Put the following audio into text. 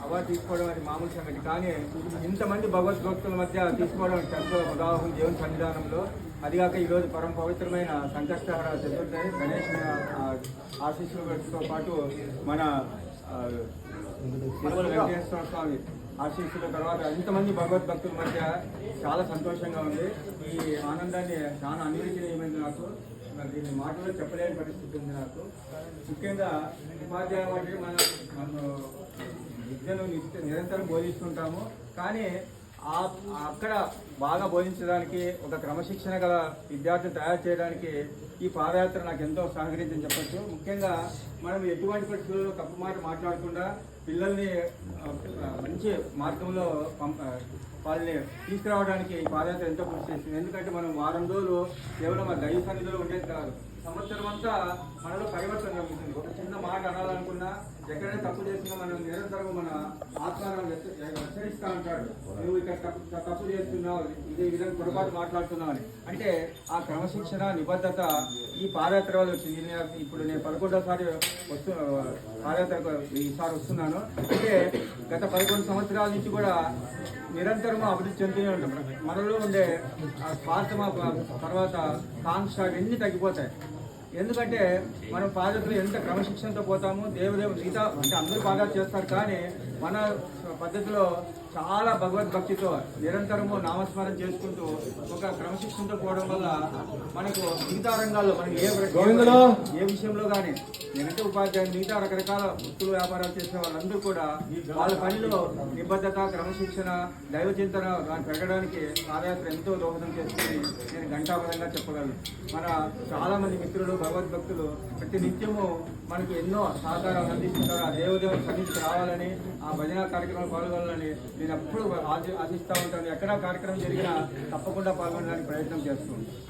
Award తీసుకోవడం అది మామూలు సంగతి. కానీ ఇంతమంది భగవద్భక్తుల మధ్య తీసుకోవడం ఎంతో ఉదాహరణ దేవుని సన్నిధానంలో. అదిగాక ఈరోజు పరమ పవిత్రమైన సంకష్టహర చతుర్థి గణేష్ ఆశీస్సులతో పాటు మన తిరుమల వెంకటేశ్వర స్వామి ఆశీస్సుల తర్వాత ఇంతమంది భగవద్భక్తుల మధ్య చాలా సంతోషంగా ఉంది. ఈ ఆనందాన్ని చాలా అన్వయించమైంది నాకు. మరి దీన్ని మాటల్లో చెప్పలేని పరిస్థితి ఉంది నాకు. ముఖ్యంగా ఉపాధ్యాయులు అంటే మనం విద్యను నిరంతరం బోధిస్తుంటాము. కానీ అక్కడ బాగా బోధించడానికి ఒక క్రమశిక్షణ గల విద్యార్థులు తయారు చేయడానికి ఈ పాదయాత్ర నాకు ఎంతో సహకరించని చెప్పచ్చు. ముఖ్యంగా మనం ఎటువంటి పరిస్థితుల్లో తప్పు మాట మాట్లాడకుండా పిల్లల్ని మంచి మార్గంలో వాళ్ళని తీసుకురావడానికి ఈ పాదయాత్ర ఎంతో కృషి చేస్తుంది. ఎందుకంటే మనం వారం రోజులు కేవలం ఆ దైవ సన్నిధిలో ఉండేది కాదు, సంవత్సరం అంతా మనలో పరివర్తన జరుగుతుంది. ఒక చిన్న మాట అనాలనుకున్నా, ఎక్కడైనా తప్పు చేసినా మనం నిరంతరం మన ఆత్మాలను హెచ్చరిస్తూ ఉంటాడు. నువ్వు ఇక్కడ తప్పు చేస్తున్నావు, ఇదే విధంగా పొరపాటు మాట్లాడుతున్నావు అని. అంటే ఆ క్రమశిక్షణ నిబద్ధత ఈ పాదయాత్ర వల్ల వచ్చింది. ఇప్పుడు నేను 11వ పాదయాత్రకు ఈసారి వస్తున్నాను. అంటే గత 11 సంవత్సరాల నుంచి కూడా నిరంతరం అభివృద్ధి చెందుతూనే ఉంటాం. మనలో ఉండే స్వార్థమ తర్వాత కాంక్ష ఇవన్నీ తగ్గిపోతాయి. ఎందుకంటే మనం పాదయాత్రలు ఎంత క్రమశిక్షణతో పోతాము. దేవుదేవుడు మిగతా అంటే అందరూ పాదయాత్ర చేస్తారు, కానీ మన పద్ధతిలో చాలా భగవద్భక్తితో నిరంతరము నామస్మరణ చేసుకుంటూ ఒక క్రమశిక్షణతో పోవడం వల్ల మనకు మిగతా రంగాల్లో మనకి ఏ విషయంలో కానీ నేనంటే ఉపాధ్యాయులు మిగతా రకరకాల వృత్తులు వ్యాపారాలు చేసే వాళ్ళందరూ కూడా వాళ్ళ పనిలో నిబద్ధత, క్రమశిక్షణ, దైవ చింతన పెరగడానికి పాదయాత్ర ఎంతో దోహదం చేస్తుంది నేను ఘంటాపరంగా చెప్పగలను. మన చాలామంది మిత్రులు భగవద్భక్తులు ప్రతి నిత్యము మనకు ఎన్నో సహకారాలు అందిస్తుంటారు. ఆ దేవదేవుని సన్నిధికి రావాలని, ఆ భజన కార్యక్రమాలు పాల్గొనాలని నేను ఎప్పుడు ఆశిస్తూ ఉంటాను. ఎక్కడా కార్యక్రమం జరిగినా తప్పకుండా పాల్గొనడానికి ప్రయత్నం చేస్తూ ఉంటాను.